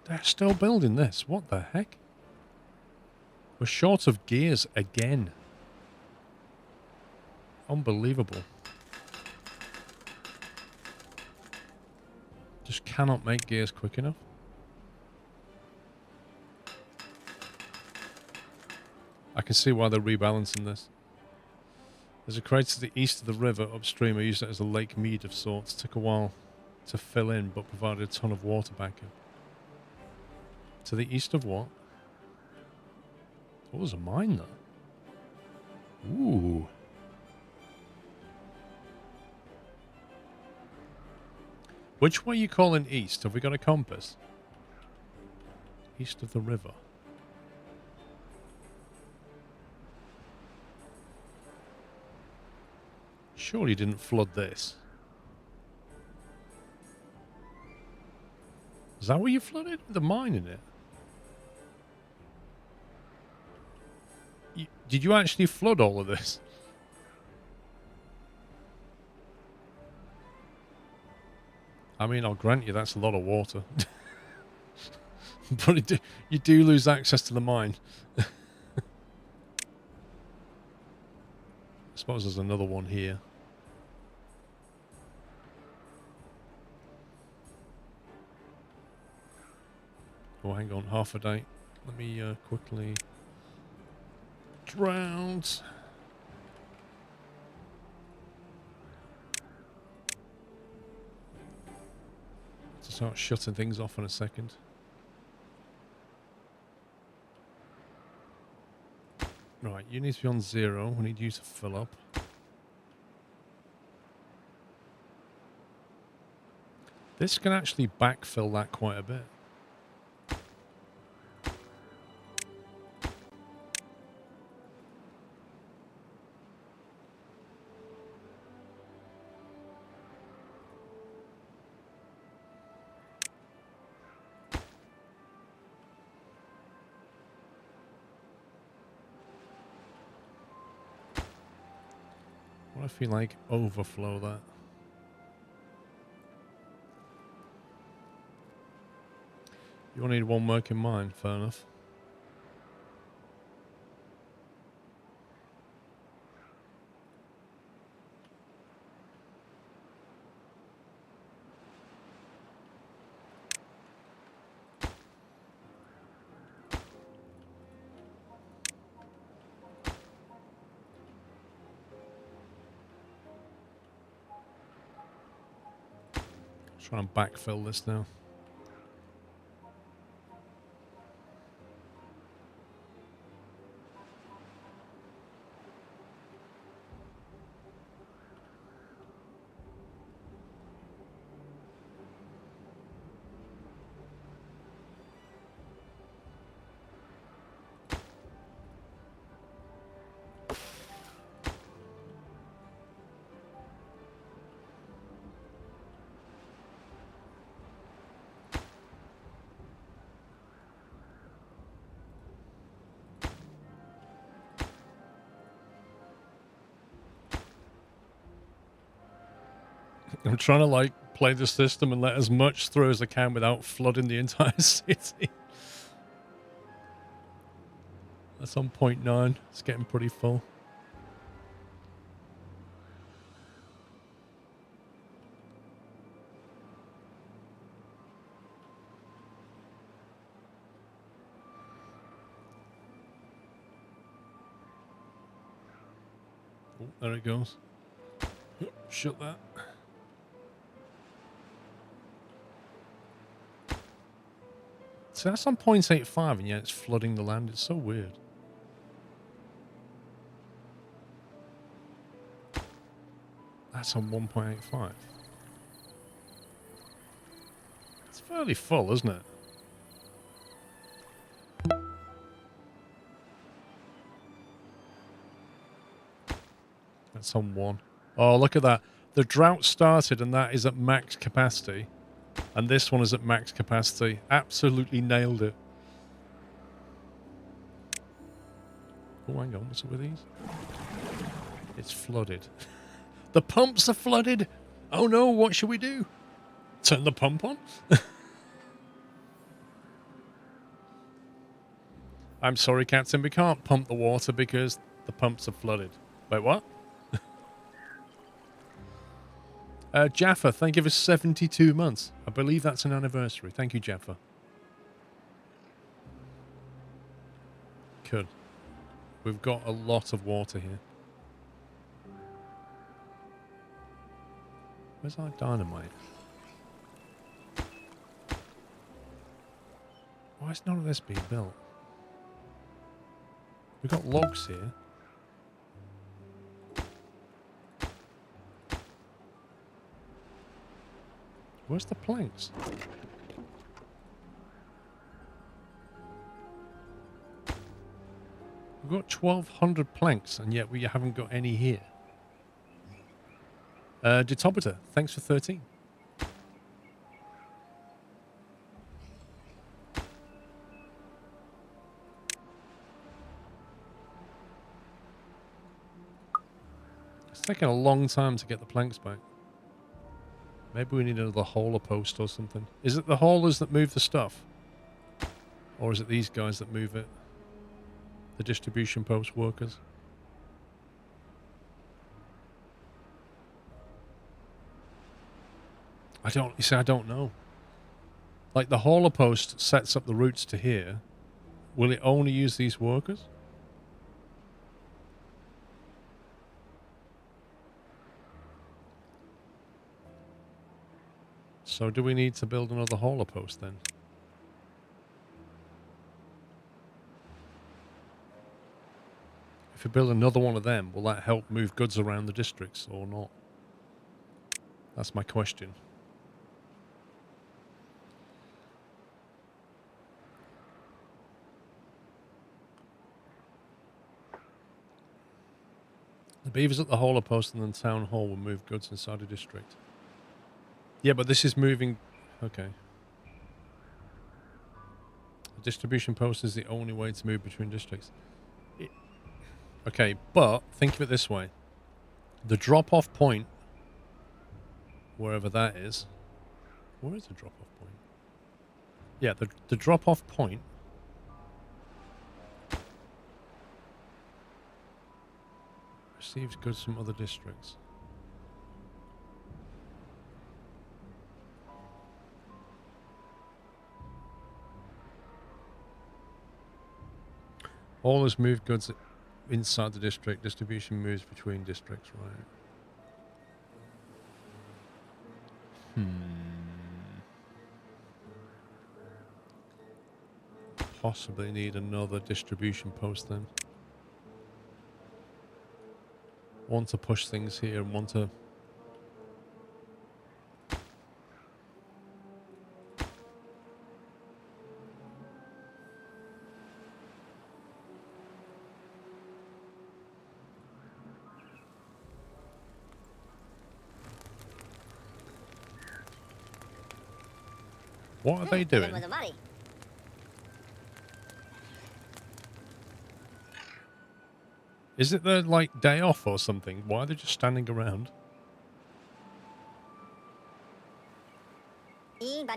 They're still building this. What the heck? We're short of gears again. Unbelievable. Just cannot make gears quick enough. I can see why they're rebalancing this. There's a crater to the east of the river upstream. I used it as a lake mead of sorts. Took a while to fill in, but provided a ton of water backup. To the east of what? Oh, there's a mine there. Ooh. Which way are you calling east? Have we got a compass? East of the river. Surely you didn't flood this. Is that where you flooded? The mine in it? Did you actually flood all of this? I mean, I'll grant you that's a lot of water. But you do lose access to the mine. I suppose there's another one here. Oh, hang on, half a day. Let me quickly... Drought. To start shutting things off in a second. Right, you need to be on 0. We need you to fill up. This can actually backfill that quite a bit. What if you like overflow that? You only need one working mine, fair enough. Try and backfill this now. I'm trying to like play the system and let as much through as I can without flooding the entire city. That's on 0.9. It's getting pretty full. Oh, there it goes. Shut that. So that's on 0.85 and yet it's flooding the land. It's so weird. That's on 1.85. It's fairly full, isn't it? That's on 1. Oh, look at that. The drought started and that is at max capacity. And this one is at max capacity. Absolutely nailed it. Oh, hang on. What's up with these? It's flooded. The pumps are flooded. Oh no, what should we do? Turn the pump on? I'm sorry, Captain, we can't pump the water because the pumps are flooded. Wait, what? Jaffa, thank you for 72 months. I believe that's an anniversary. Thank you, Jaffa. Good. We've got a lot of water here. Where's our dynamite? Why is none of this being built? We've got logs here. Where's the planks? We've got 1,200 planks, and yet we haven't got any here. Detobiter, thanks for 13. It's taking a long time to get the planks back. Maybe we need another hauler post or something. Is it the haulers that move the stuff? Or is it these guys that move it? The distribution post workers? I don't know. Like, the hauler post sets up the routes to here. Will it only use these workers? So do we need to build another hauler post then? If we build another one of them, will that help move goods around the districts or not? That's my question. The beavers at the hauler post and then town hall will move goods inside a district. Yeah, but this is moving... Okay. The distribution post is the only way to move between districts. Okay, but think of it this way. The drop-off point, wherever that is... Where is the drop-off point? Yeah, the drop-off point... receives goods from other districts. Haulers move goods inside the district. Distribution moves between districts, right? Possibly need another distribution post then. One to push things here and one to... What are they doing? Is it their, like, day off or something? Why are they just standing around? They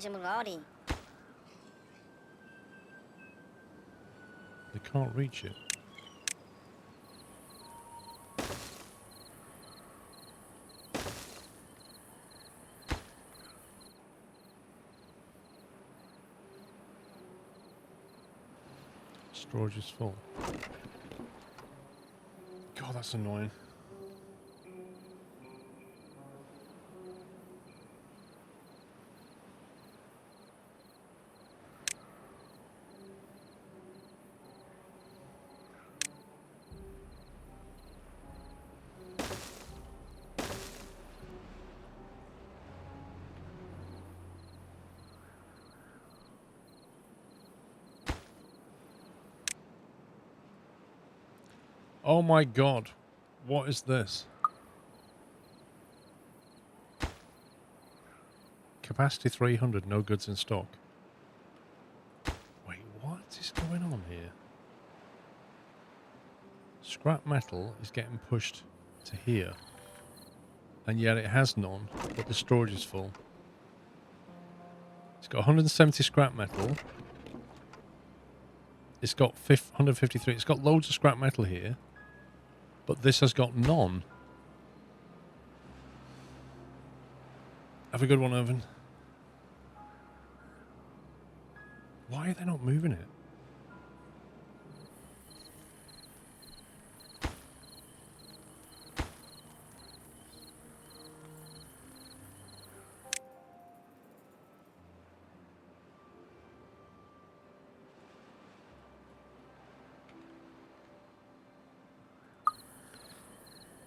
can't reach it. Storage is full. God, that's annoying. Oh my god. What is this? Capacity 300, no goods in stock. Wait, what is going on here? Scrap metal is getting pushed to here. And yet it has none, but the storage is full. It's got 170 scrap metal. It's got 153. It's got loads of scrap metal here, but this has got none. Have a good one, Irvin. Why are they not moving it?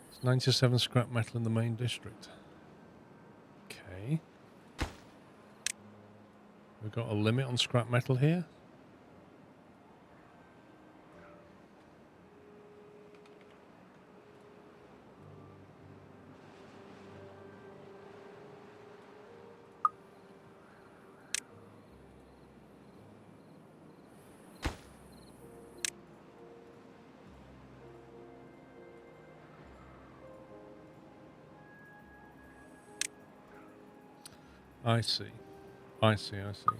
It's 97 scrap metal in the main district. Okay. We've got a limit on scrap metal here. I see. I see, I see.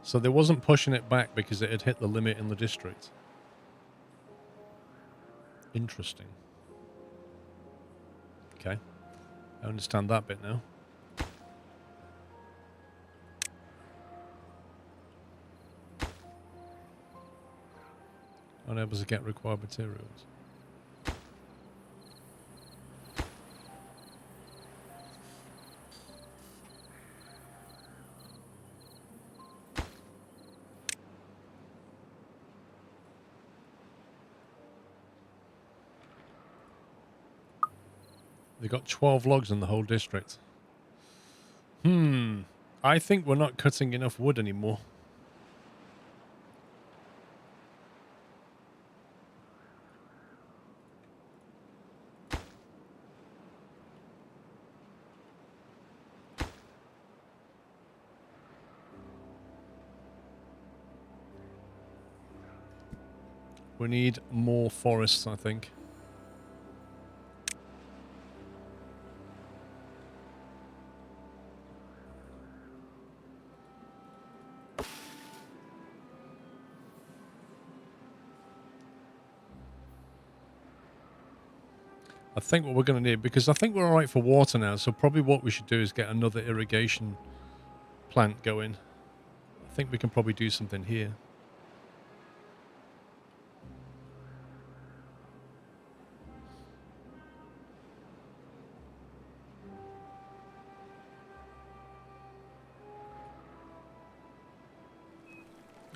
So they wasn't pushing it back because it had hit the limit in the district. Interesting. Okay. I understand that bit now. Unable to get required materials. They got 12 logs in the whole district. I think we're not cutting enough wood anymore. We need more forests, I think. I think what we're going to need, because I think we're alright for water now, so probably what we should do is get another irrigation plant going. I think we can probably do something here.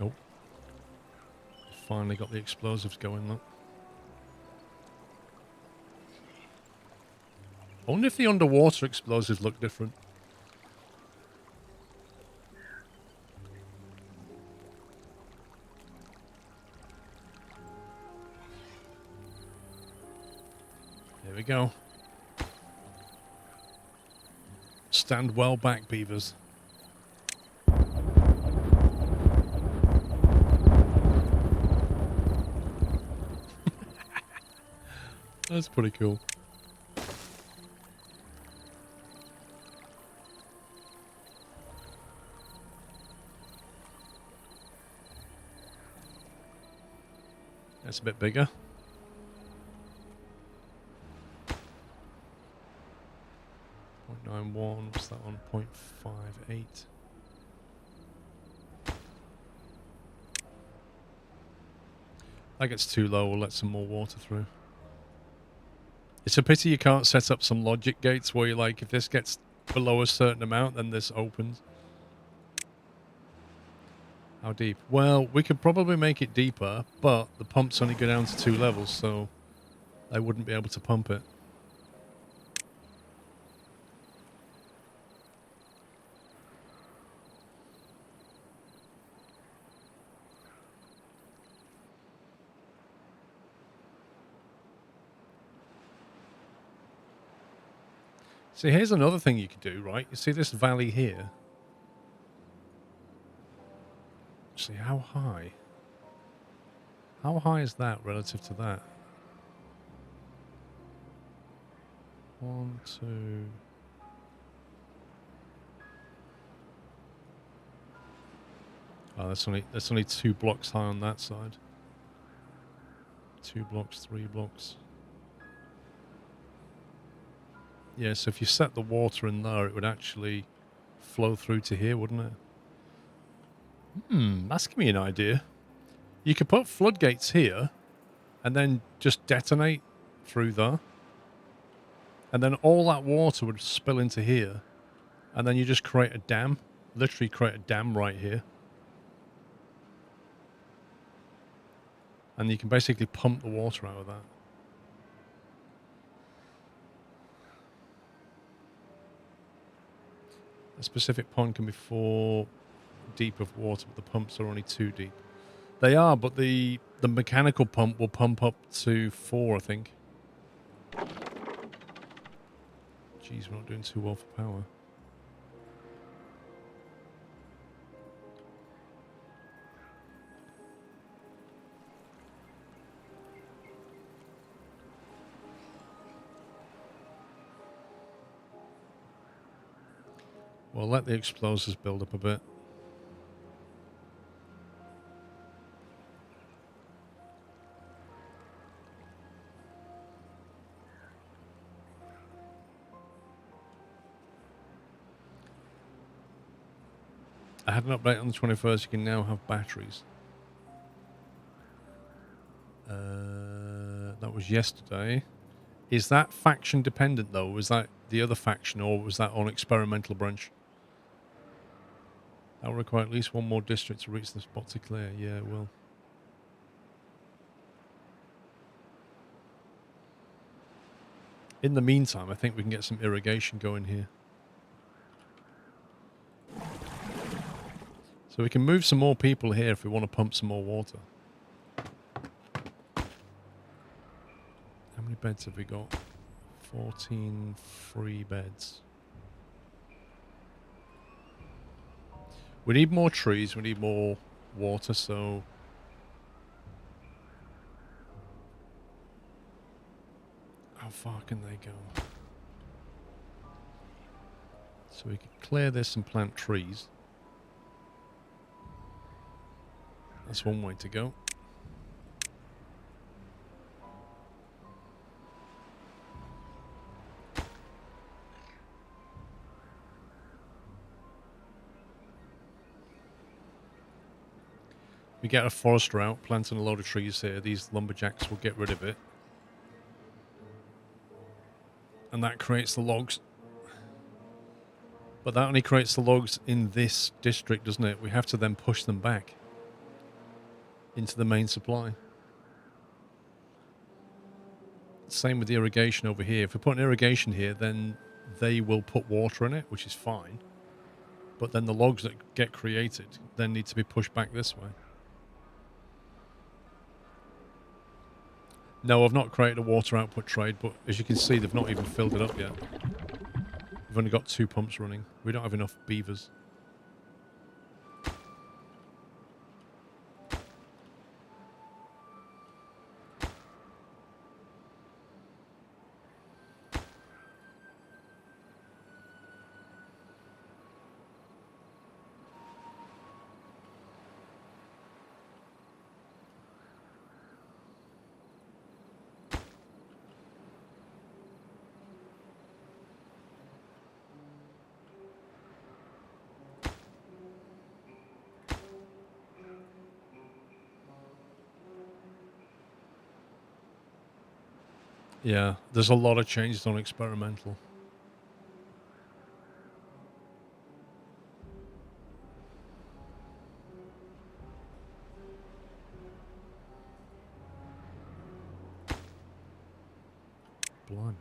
Oh. Finally got the explosives going, look. I wonder if the underwater explosives look different. There we go. Stand well back, beavers. That's pretty cool. That's a bit bigger. .91, what's that on? 0.58. That gets too low, we'll let some more water through. It's a pity you can't set up some logic gates where you're like, if this gets below a certain amount, then this opens. How deep? Well, we could probably make it deeper, but the pumps only go down to 2 levels, so I wouldn't be able to pump it. See, here's another thing you could do, right? You see this valley here? See, how high? How high is that relative to that? 1, 2... Oh, that's only 2 blocks high on that side. 2 blocks, 3 blocks. Yeah, so if you set the water in there, it would actually flow through to here, wouldn't it? That's giving me an idea. You could put floodgates here and then just detonate through there. And then all that water would spill into here. And then you just create a dam. Literally create a dam right here. And you can basically pump the water out of that. A specific pond can be 4 deep of water, but the pumps are only 2 deep. They are, but the mechanical pump will pump up to 4, I think. Jeez, we're not doing too well for power. Well, let the explosives build up a bit. I had an update on the 21st. You can now have batteries. That was yesterday. Is that faction dependent, though? Was that the other faction, or was that on experimental branch? That will require at least 1 more district to reach the spot to clear. Yeah, it will. In the meantime, I think we can get some irrigation going here. So we can move some more people here if we want to pump some more water. How many beds have we got? 14 free beds. We need more trees. We need more water, so... How far can they go? So we could clear this and plant trees. That's one way to go. We get a forester out, planting a load of trees here. These lumberjacks will get rid of it. And that creates the logs. But that only creates the logs in this district, doesn't it? We have to then push them back into the main supply. Same with the irrigation over here. If we put an irrigation here, then they will put water in it, which is fine. But then the logs that get created then need to be pushed back this way. No, I've not created a water output trade, but as you can see, they've not even filled it up yet. We've only got 2 pumps running. We don't have enough beavers. Yeah, there's a lot of changes on experimental. Blimey.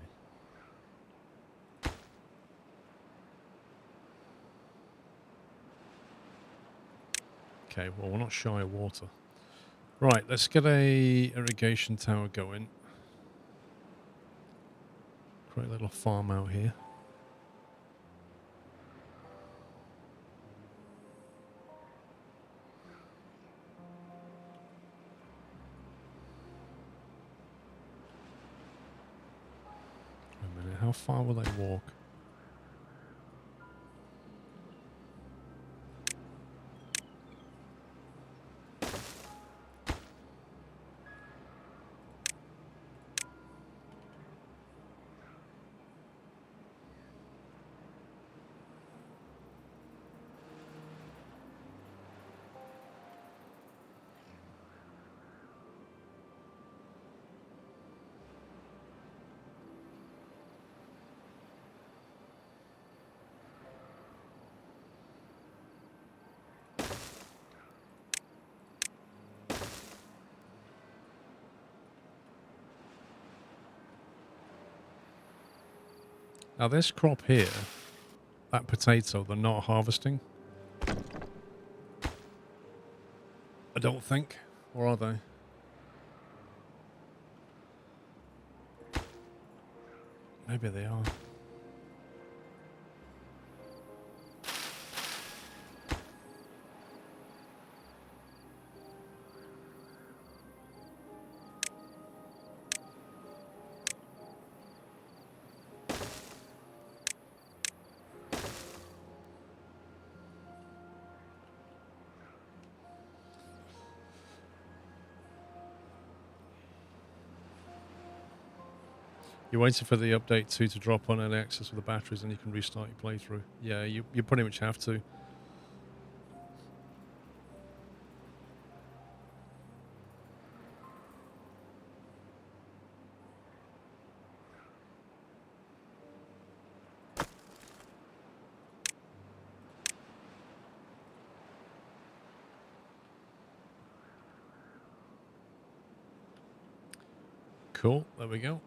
Okay, well, we're not shy of water. Right, let's get a irrigation tower going. Create a little farm out here. Wait a minute, how far will they walk? Now this crop here, that potato, they're not harvesting. I don't think. Or are they? Maybe they are. You're waiting for the update 2 to drop on early access with the batteries, and you can restart your playthrough. Yeah, you pretty much have to. Cool, there we go.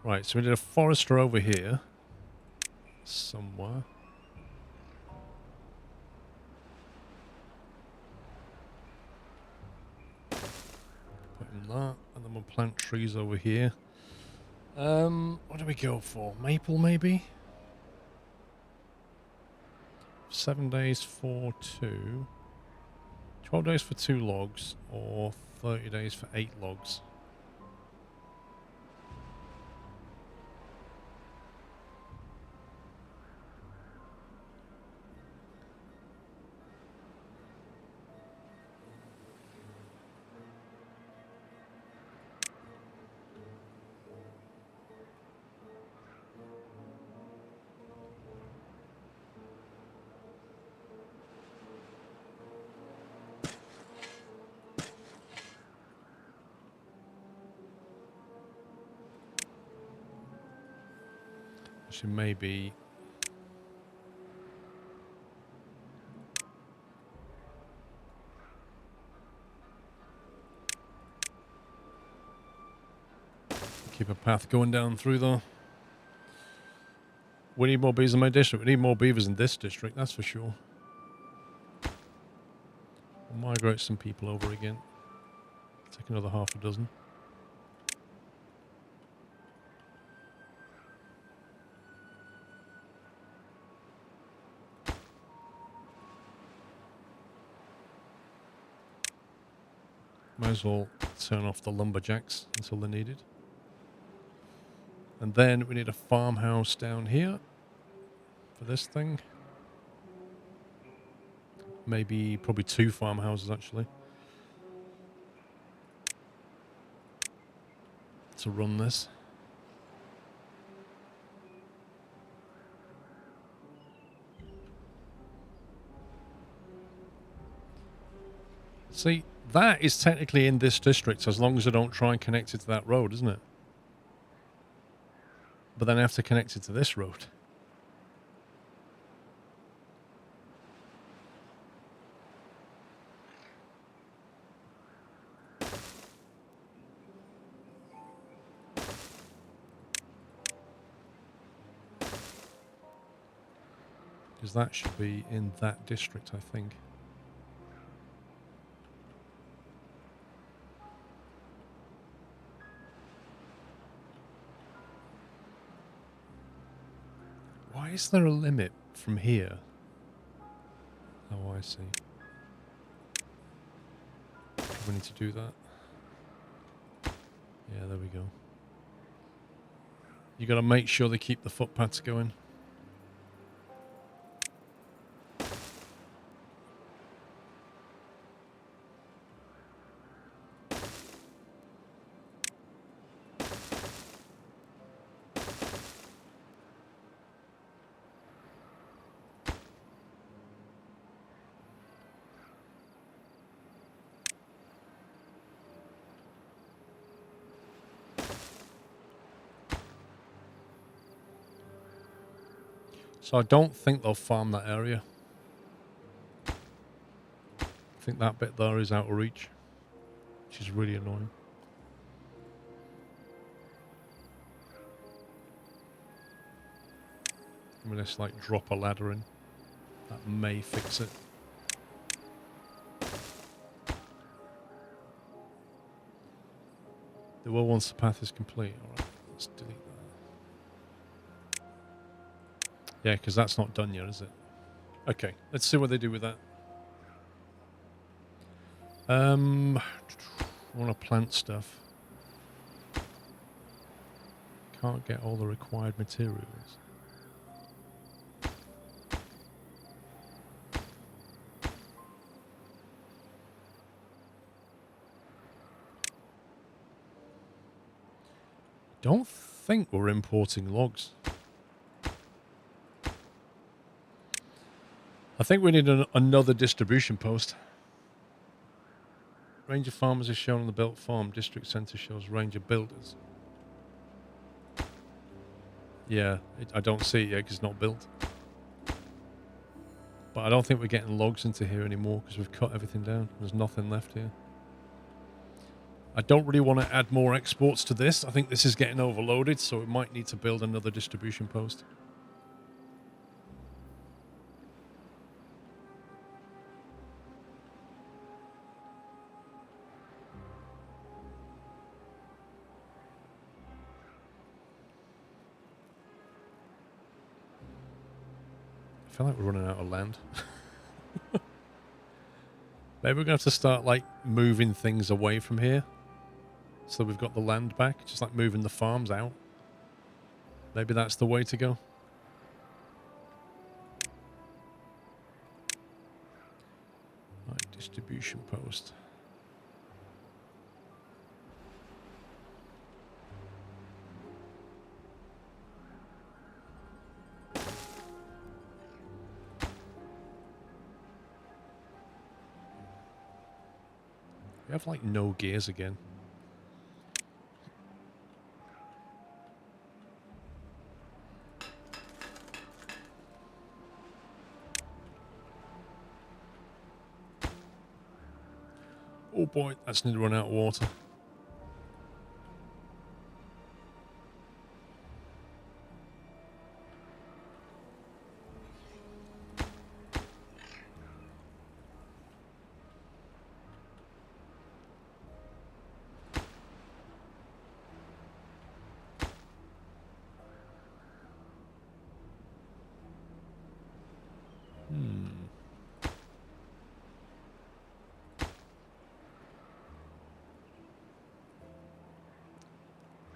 Right, so we did a forester over here. Somewhere. Put in that, and then we'll plant trees over here. What do we go for? Maple, maybe? 7 days for 2. 12 days for 2 logs, or 30 days for 8 logs. Actually, maybe... keep a path going down through though. We need more beavers in my district. We need more beavers in this district, that's for sure. We'll migrate some people over again. Take another half a dozen. Might as well turn off the lumberjacks until they're needed. And then we need a farmhouse down here for this thing. Maybe, probably 2 farmhouses actually. To run this. See, that is technically in this district as long as I don't try and connect it to that road, isn't it? But then I have to connect it to this road. Because that should be in that district, I think. Why is there a limit from here? Oh, I see. We need to do that. Yeah, there we go. You got to make sure they keep the footpaths going. So I don't think they'll farm that area. I think that bit there is out of reach. which is really annoying. I'm going to like drop a ladder in. That may fix it. The well once the path is complete. Alright, let's delete that. Yeah, because that's not done yet, is it? Okay, let's see what they do with that. I want to plant stuff. Can't get all the required materials. Don't think we're importing logs. I think we need another distribution post. Range of farmers is shown on the built farm. District centre shows range of builders. Yeah, I don't see it yet because it's not built. But I don't think we're getting logs into here anymore because we've cut everything down. There's nothing left here. I don't really want to add more exports to this. I think this is getting overloaded, so we might need to build another distribution post. I feel like we're running out of land. Maybe we're going to have to start, like, moving things away from here. So we've got the land back. Just, like, moving the farms out. Maybe that's the way to go. Right, distribution post. We have, like, no gears again. Oh boy, that's nearly run out of water.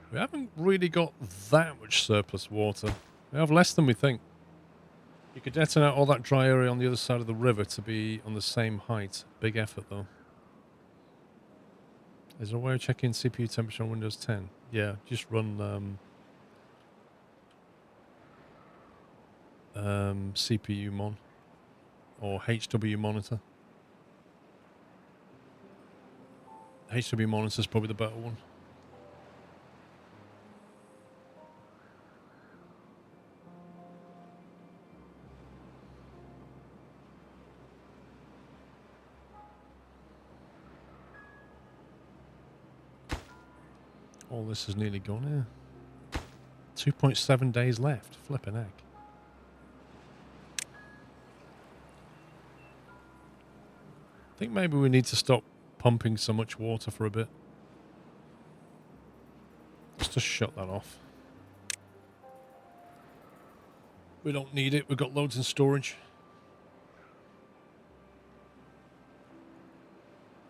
We haven't really got that much surplus water. We have less than we think. You could detonate all that dry area on the other side of the river to be on the same height. Big effort, though. Is there a way of checking CPU temperature on Windows 10? Yeah, just run CPU mon or HW monitor. HW monitor is probably the better one. All this is nearly gone here. 2.7 days left. Flipping heck. I think maybe we need to stop pumping so much water for a bit. Let's just shut that off. We don't need it. We've got loads in storage.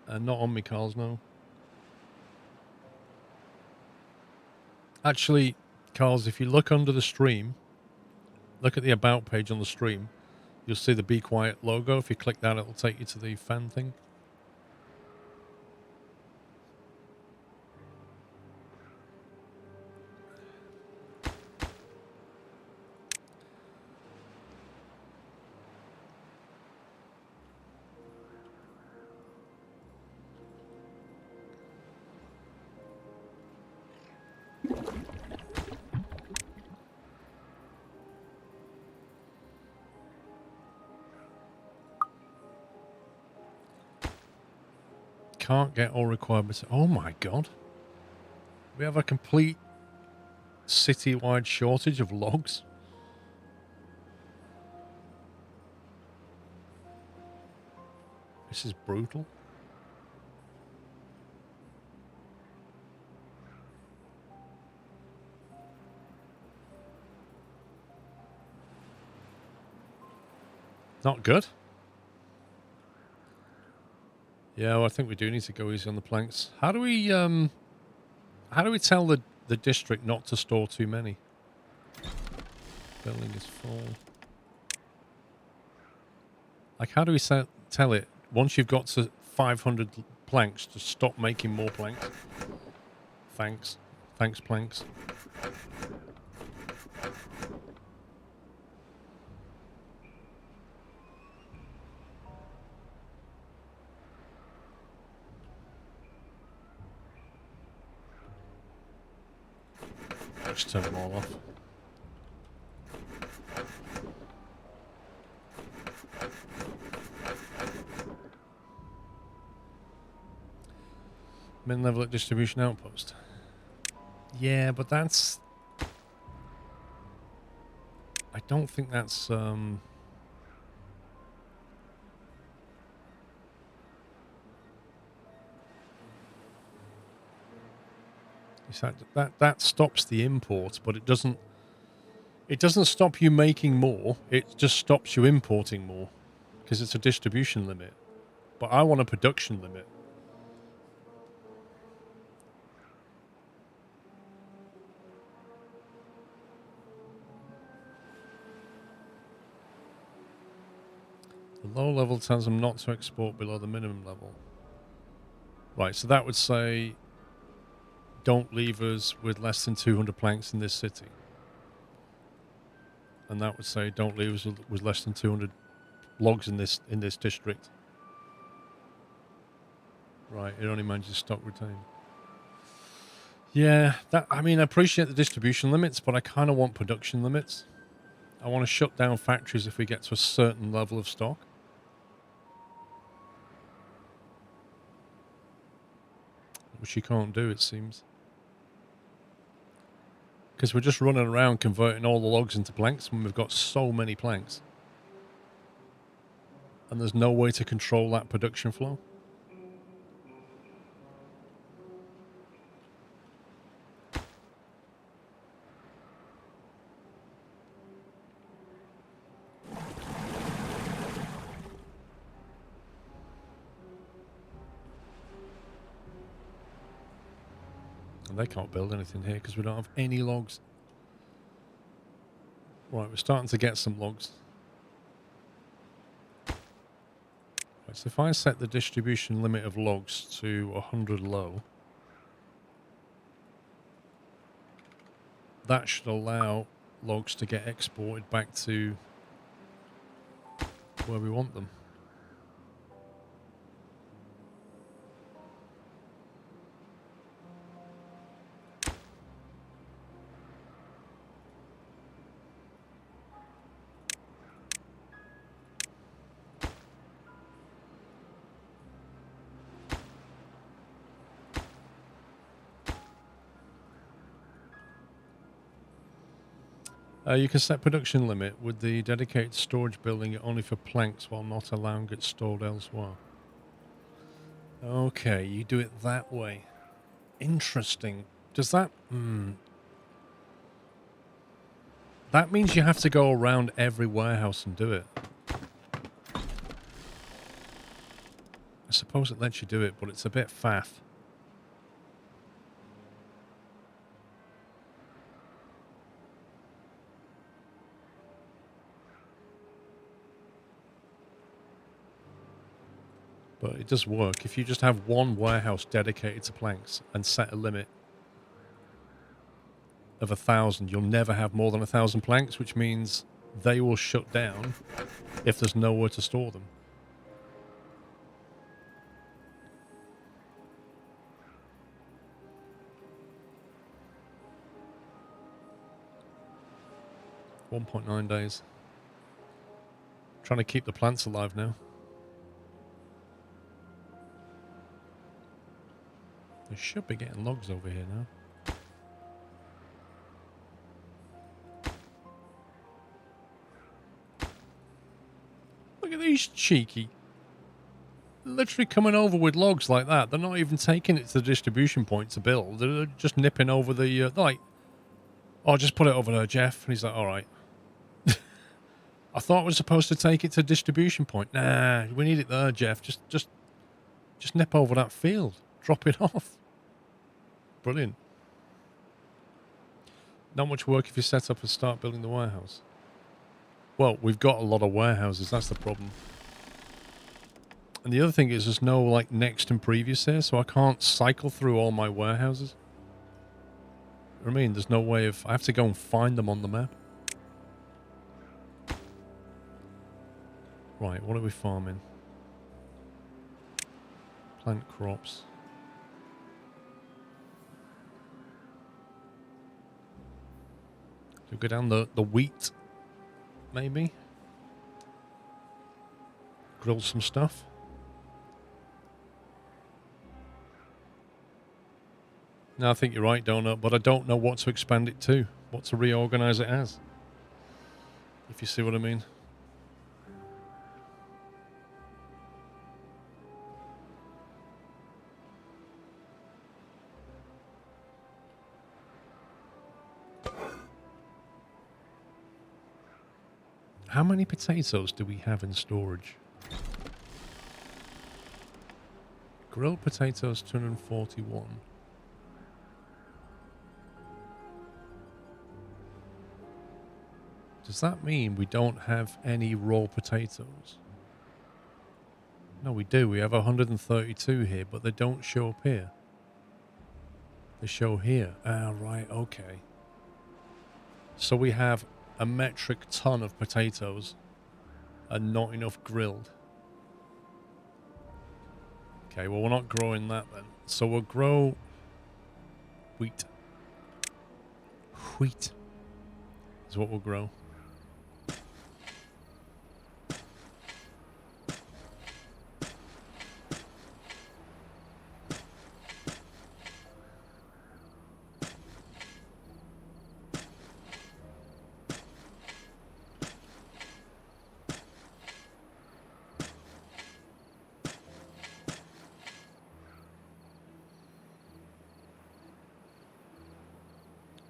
Not on me, Carl's, no. Actually, Carl's, if you look under the stream, look at the About page on the stream, you'll see the Be Quiet logo. If you click that, it'll take you to the fan thing. can't get all required. Oh my god. We have a complete city-wide shortage of logs. This is brutal. Not good. Yeah, well, I think we do need to go easy on the planks. How do we tell the district not to store too many? Building is full. Like, how do we tell it once you've got to 500 planks to stop making more planks? Thanks. Thanks, planks. Just turn them all off. Min-level at distribution outpost. Yeah, but that's... I don't think that's... That stops the import, but it doesn't stop you making more. It just stops you importing more because it's a distribution limit. But I want a production limit. The low level tells them not to export below the minimum level. Right, so that would say don't leave us with less than 200 planks in this city. And that would say don't leave us with less than 200 logs in this district. Right, it only manages stock retained. Yeah, I mean, I appreciate the distribution limits, but I kind of want production limits. I want to shut down factories if we get to a certain level of stock. Which you can't do, it seems. Because we're just running around converting all the logs into planks when we've got so many planks. And there's no way to control that production flow. And they can't build anything here because we don't have any logs. Right, we're starting to get some logs. Right, so if I set the distribution limit of logs to 100 low, that should allow logs to get exported back to where we want them. You can set production limit with the dedicated storage building only for planks while not allowing it stored elsewhere. Okay, you do it that way. Interesting. Does that... That means you have to go around every warehouse and do it. I suppose it lets you do it, but it's a bit faff. But it does work. If you just have one warehouse dedicated to planks and set a limit of 1,000, you'll never have more than 1,000 planks, which means they will shut down if there's nowhere to store them. .9 days. Trying to keep the plants alive now. should be getting logs over here now. Look at these cheeky. Literally coming over with logs like that. They're not even taking it to the distribution point to build. They're just nipping over the, they're like, oh, just put it over there, Jeff. And he's like, all right. I thought we're supposed to take it to distribution point. Nah, we need it there, Jeff. Just nip over that field. Drop it off. Brilliant. Not much work if you set up and start building the warehouse. Well, we've got a lot of warehouses. That's the problem. And the other thing is there's no, like, next and previous here, so I can't cycle through all my warehouses. I mean, there's no way of... I have to go and find them on the map. Right, what are we farming? Plant crops. So go down the wheat, maybe? Grill some stuff. No, I think you're right, Donut, but I don't know what to expand it to. What to reorganize it as. If you see what I mean. How many potatoes do we have in storage? Grilled potatoes, 241. Does that mean we don't have any raw potatoes? No, we do. We have 132 here, but they don't show up here. They show here. Ah, right, okay. So we have a metric ton of potatoes and not enough grilled. Okay, well, we're not growing that then. So we'll grow wheat. Wheat is what we'll grow.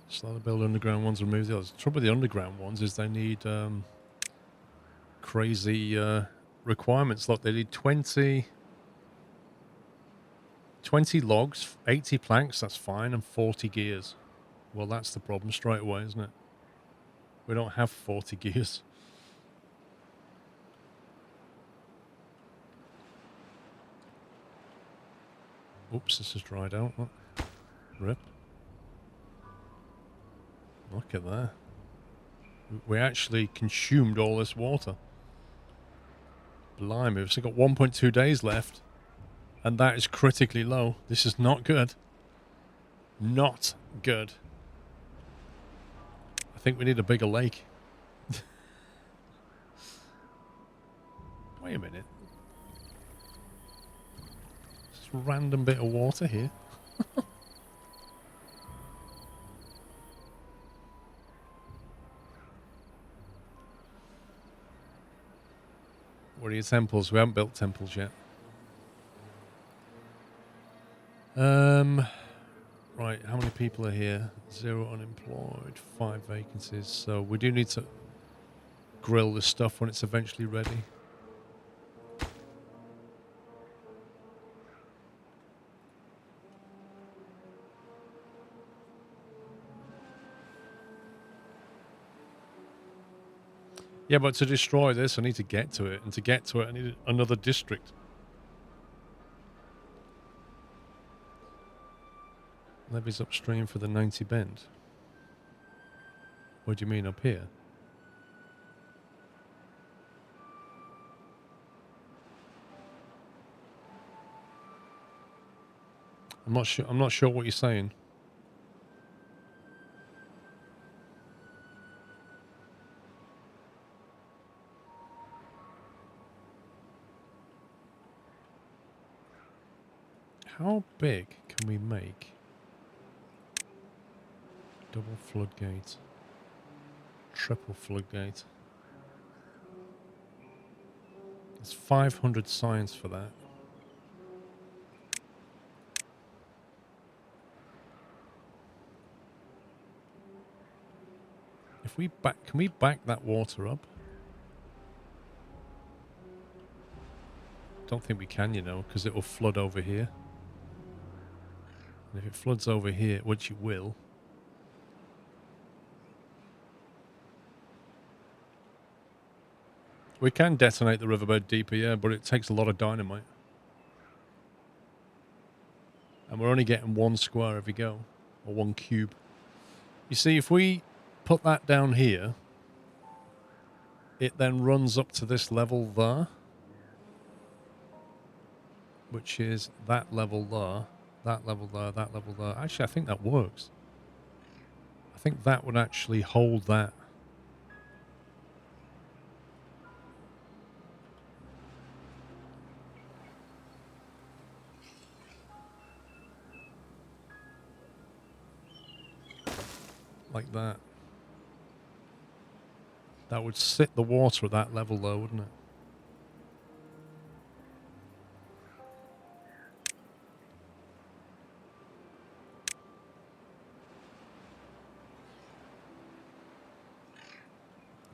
Slow to build underground ones, remove the others. The trouble with the underground ones is they need crazy requirements. Look, they need 20 logs, 80 planks, that's fine, and 40 gears. Well, that's the problem straight away, isn't it? We don't have 40 gears. Oops, this has dried out. Look. Rip. Look at that. We actually consumed all this water. Blimey, we've still got 1.2 days left. And that is critically low. This is not good. Not good. I think we need a bigger lake. Wait a minute. Just a random bit of water here. What are your temples? We haven't built temples yet. Right, how many people are here? 0 unemployed, 5 vacancies. So we do need to grill this stuff when it's eventually ready. Yeah, but to destroy this, I need to get to it. And to get to it, I need another district. Levies upstream for the 90 bend. What do you mean up here? I'm not sure what you're saying. How big can we make? Double floodgate. Triple floodgate. There's 500 science for that. If we back, can we back that water up? Don't think we can, you know, because it will flood over here. And if it floods over here, which it will, we can detonate the riverbed deeper, yeah, but it takes a lot of dynamite. And we're only getting 1 square every go, or 1 cube. You see, if we put that down here, it then runs up to this level there, which is that level there, that level there, that level there. Actually, I think that works. I think that would actually hold that. Like that. That would sit the water at that level though, wouldn't it?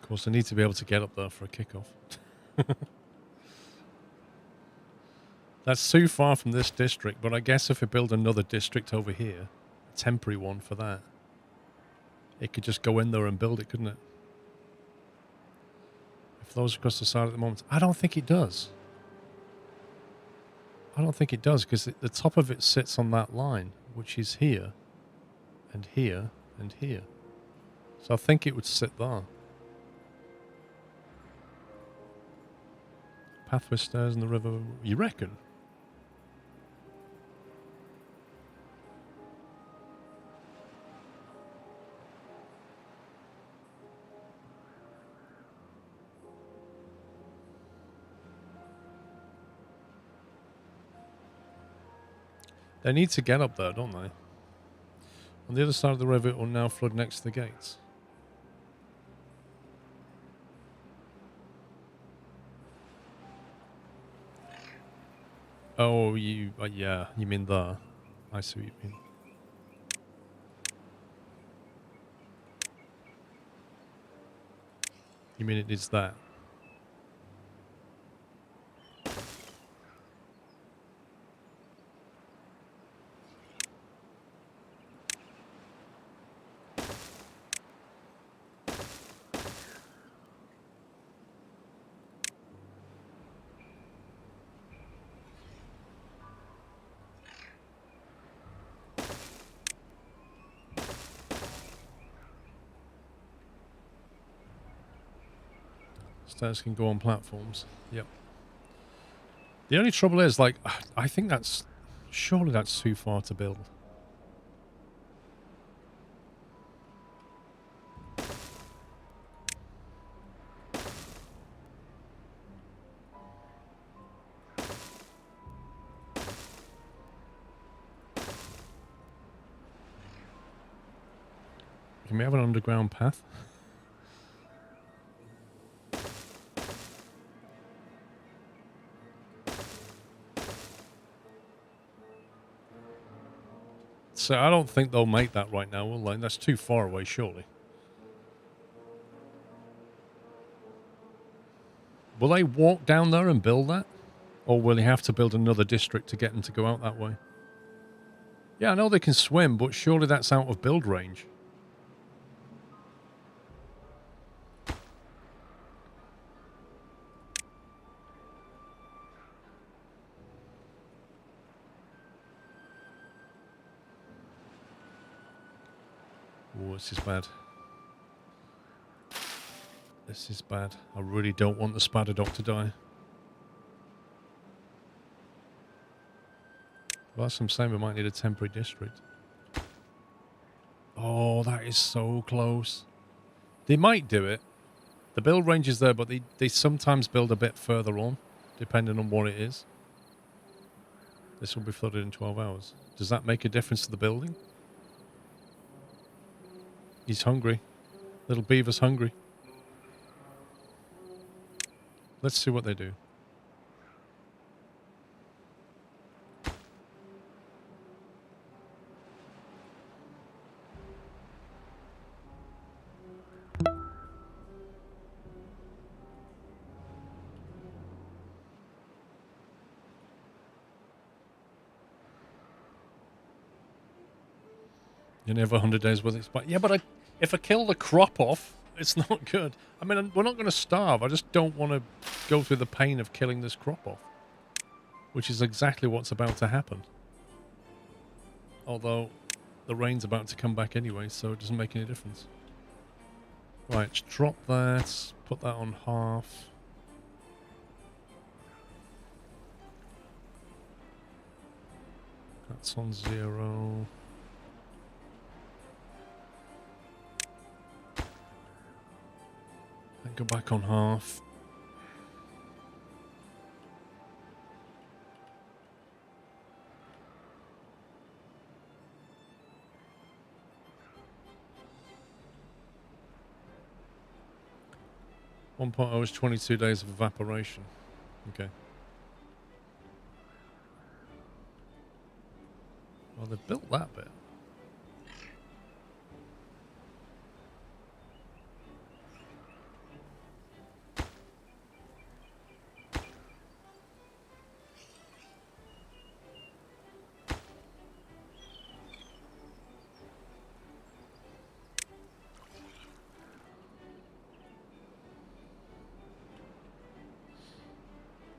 Of course, I need to be able to get up there for a kickoff. That's too far from this district, but I guess if we build another district over here, a temporary one for that, it could just go in there and build it, couldn't it? It flows across the side at the moment. I don't think it does. I don't think it does, because the top of it sits on that line, which is here, and here, and here. So I think it would sit there. Pathway stairs in the river. You reckon? They need to get up there, don't they? On the other side of the river, it will now flood next to the gates. Oh, yeah, you mean there. I see what you mean. You mean it is that? Stairs can go on platforms. Yep. The only trouble is, like, I think that's... Surely that's too far to build. Can we have an underground path? So I don't think they'll make that right now, will they? That's too far away, surely. Will they walk down there and build that? Or will they have to build another district to get them to go out that way? Yeah, I know they can swim, but surely that's out of build range. Oh, this is bad. This is bad. I really don't want the spider dog to die. Well, that's what I'm saying. We might need a temporary district. Oh, that is so close. They might do it. The build range is there, but they sometimes build a bit further on, depending on what it is. This will be flooded in 12 hours. Does that make a difference to the building? He's hungry. Little beaver's hungry. Let's see what they do. You're never 100 days worth of. Yeah, but if I kill the crop off, it's not good. I mean, we're not going to starve. I just don't want to go through the pain of killing this crop off, which is exactly what's about to happen. Although the rain's about to come back anyway, so it doesn't make any difference. Right, drop that. Put that on half. That's on 0. And go back on half. One point is 22 days of evaporation. Okay. Well, they've built that bit.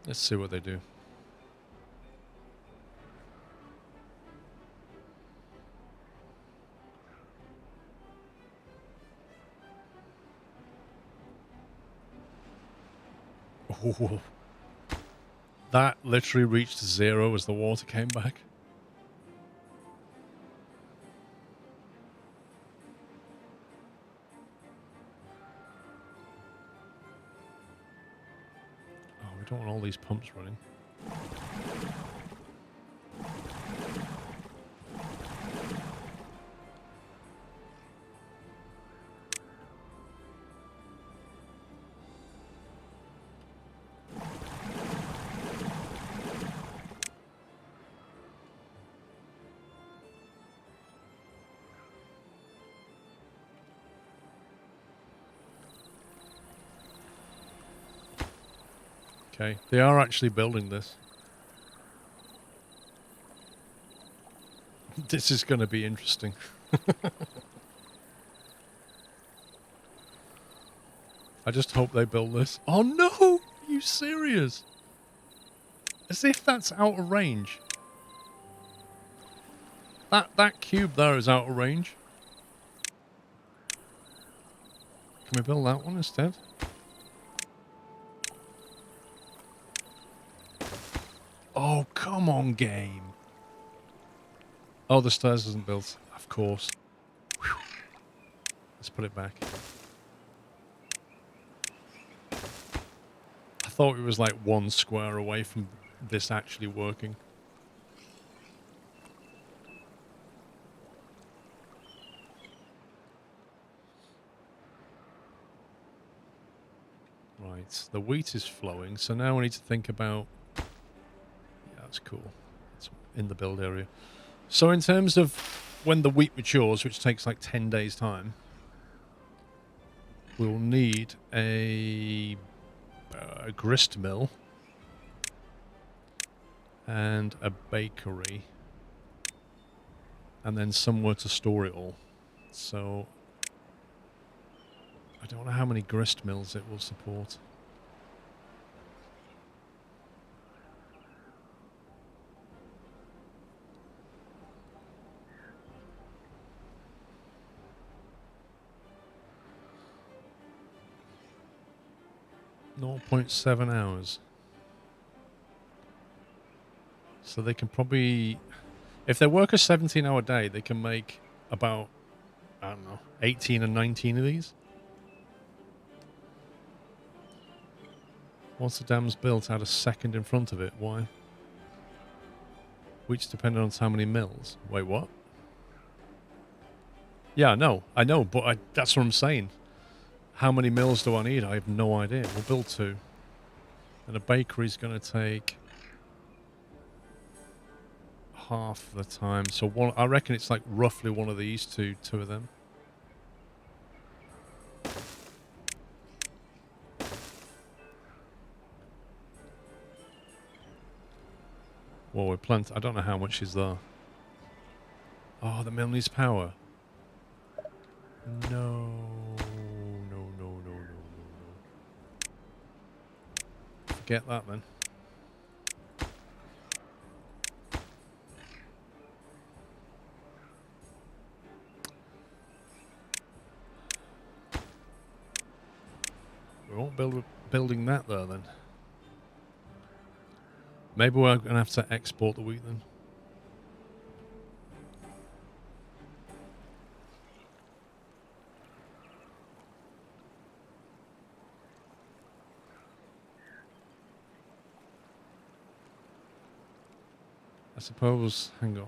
Let's see what they do. Oh, that literally reached 0 as the water came back. Oh, we don't want all these pumps running. Okay, they are actually building this. This is going to be interesting. I just hope they build this. Oh no! Are you serious? As if that's out of range. That cube there is out of range. Can we build that one instead? Oh, come on, game. Oh, the stairs isn't built. Of course. Whew. Let's put it back. I thought it was like 1 square away from this actually working. Right, the wheat is flowing, so now we need to think about... Yeah, that's cool. It's in the build area. So in terms of when the wheat matures, which takes like 10 days' time, we'll need a grist mill and a bakery and then somewhere to store it all. So I don't know how many grist mills it will support. .7 hours. So they can probably, if they work a 17-hour day, they can make about, I don't know, 18 and 19 of these. Once the dam's built, add a second in front of it. Why? Which depending on how many mills. Wait, what? Yeah, I know, but that's what I'm saying. How many mills do I need? I have no idea. We'll build 2. And a bakery's going to take half the time. So I reckon it's like roughly one of these two of them. Well, we plant. I don't know how much is there. Oh, the mill needs power. No. Forget that then. We won't build building that there then. Maybe we're going to have to export the wheat then. I suppose. Hang on.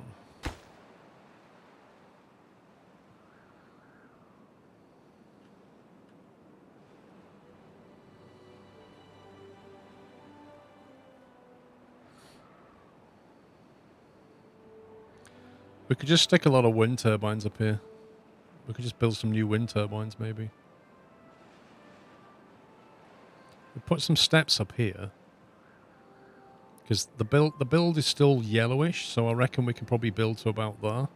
We could just stick a lot of wind turbines up here. We could just build some new wind turbines, maybe. We'll put some steps up here. Because the build is still yellowish, so I reckon we can probably build to about there.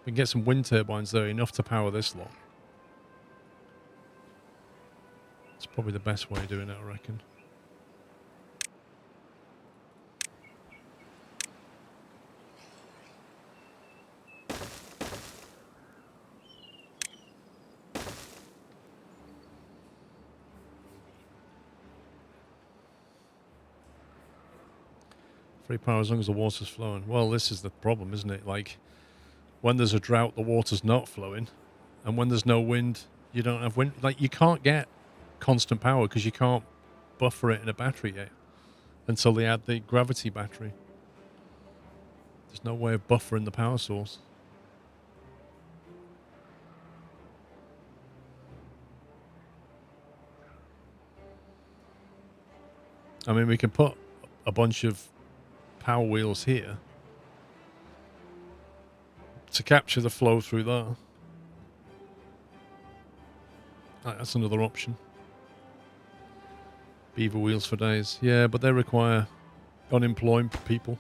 We can get some wind turbines there, enough to power this lot. It's probably the best way of doing it, I reckon. Free power as long as the water's flowing. Well, this is the problem, isn't it? Like, when there's a drought, the water's not flowing. And when there's no wind, you don't have wind. Like, you can't get constant power because you can't buffer it in a battery yet. Until they add the gravity battery. There's no way of buffering the power source. I mean, we can put a bunch of power wheels here to capture the flow through there. That's another option. Beaver wheels for days. Yeah, but they require unemployed people.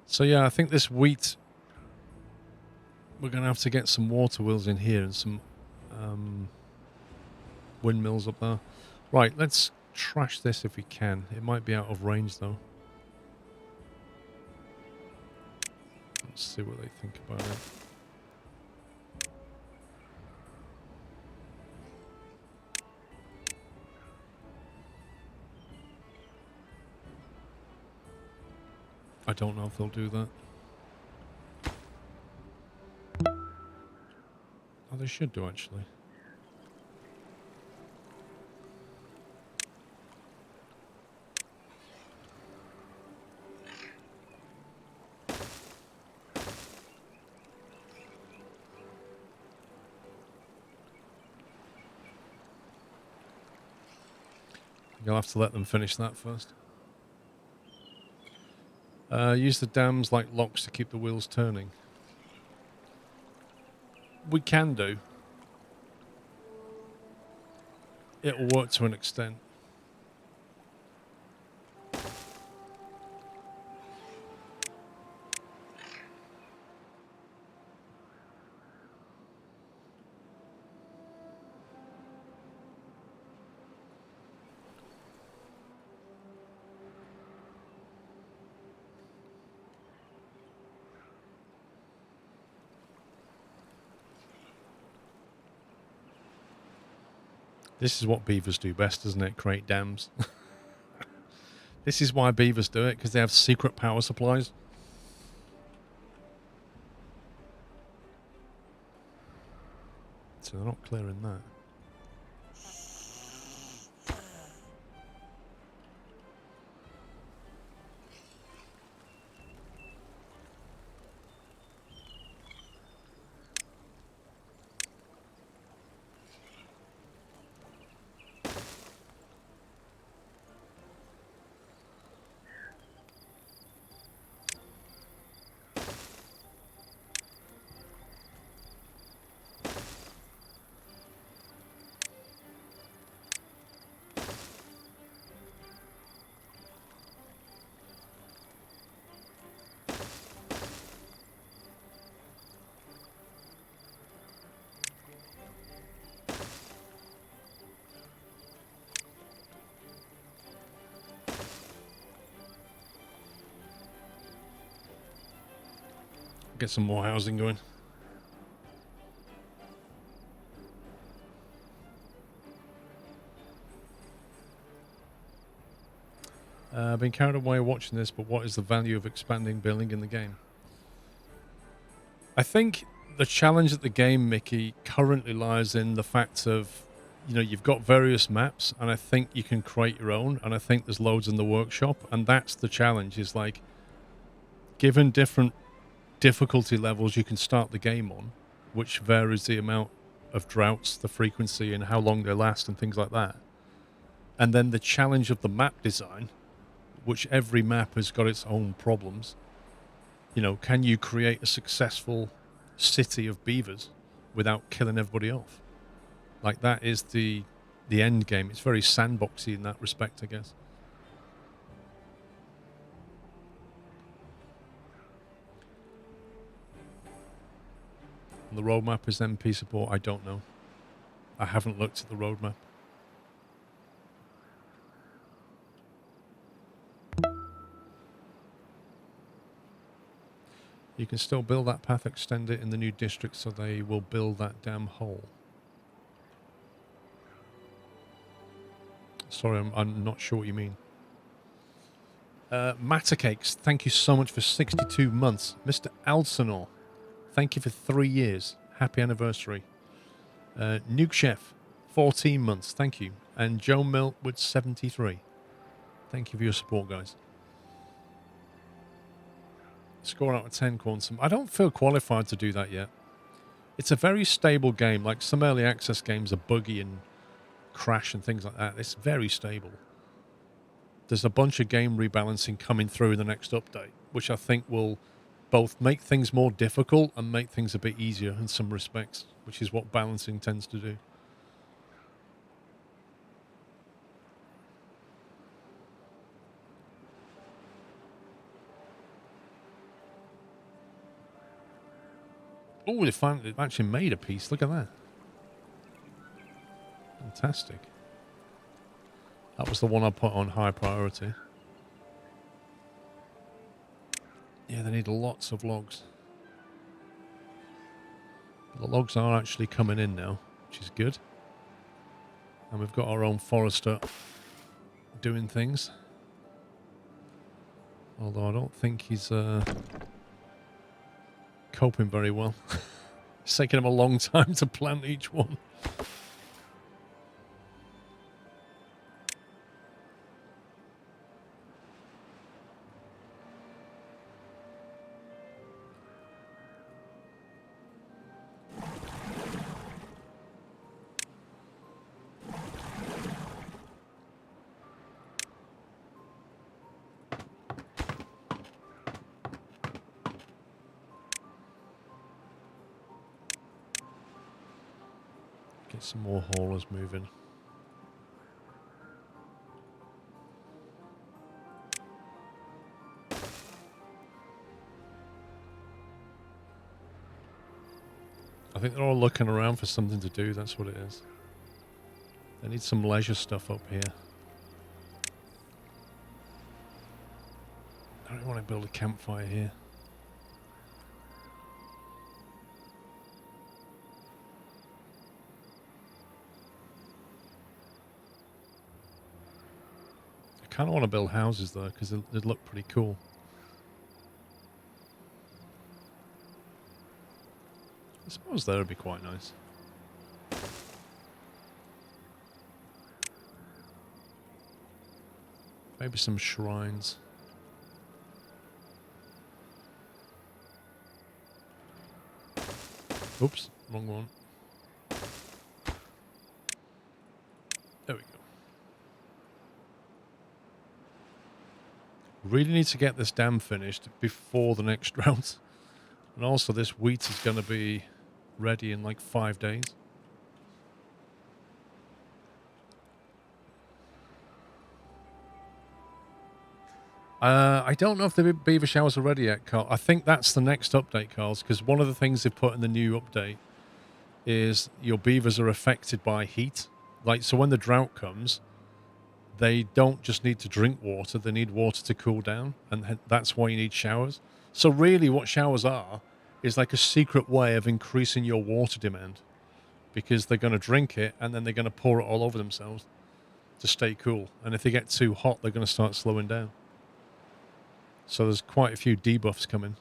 So yeah, I think this wheat, we're going to have to get some water wheels in here and some windmills up there. Right, let's trash this if we can. It might be out of range though. Let's see what they think about it. I don't know if they'll do that. Oh, they should do actually. You'll have to let them finish that first. Use the dams like locks to keep the wheels turning. We can do. It'll work to an extent. This is what beavers do best, doesn't it? Create dams. This is why beavers do it, because they have secret power supplies. So they're not clearing that. Get some more housing going. I've been carried away watching this, but what is the value of expanding building in the game? I think the challenge at the game, Mickey, currently lies in the fact of, you know, you've got various maps, and I think you can create your own, and I think there's loads in the workshop, and that's the challenge, is like, given different difficulty levels you can start the game on, which varies the amount of droughts, the frequency, and how long they last, and things like that. And then the challenge of the map design, which every map has got its own problems. You know, can you create a successful city of beavers without killing everybody off? Like, that is the end game. It's very sandboxy in that respect, I guess. And the roadmap is MP support. I don't know. I haven't looked at the roadmap. You can still build that path, extend it in the new district, so they will build that damn hole. Sorry, I'm not sure what you mean. Mattercakes, thank you so much for 62 months. Mr. Alcenor, thank you for 3 years. Happy anniversary. Nuke Chef, 14 months. Thank you. And Joe Miltwood, 73. Thank you for your support, guys. Score out of 10, Quantum. I don't feel qualified to do that yet. It's a very stable game. Like, some early access games are buggy and crash and things like that. It's very stable. There's a bunch of game rebalancing coming through in the next update, which I think will both make things more difficult and make things a bit easier in some respects, which is what balancing tends to do. Oh, they've actually made a piece. Look at that. Fantastic. That was the one I put on high priority. Yeah, they need lots of logs. The logs are actually coming in now, which is good. And we've got our own forester doing things. Although I don't think he's coping very well. It's taking him a long time to plant each one. Get some more haulers moving. I think they're all looking around for something to do, that's what it is. They need some leisure stuff up here. I don't want to build a campfire here. kind of want to build houses though, because they'd look pretty cool. I suppose that would be quite nice. Maybe some shrines. Oops, wrong one. There we go. Really need to get this dam finished before the next drought. And also this wheat is going to be ready in like 5 days. I don't know if the beaver showers are ready yet, Carl. I think that's the next update, Carl, because one of the things they've put in the new update is your beavers are affected by heat. Like, so when the drought comes, they don't just need to drink water, they need water to cool down, and that's why you need showers. So really what showers are is like a secret way of increasing your water demand, because they're going to drink it and then they're going to pour it all over themselves to stay cool. And if they get too hot, they're going to start slowing down. So there's quite a few debuffs coming.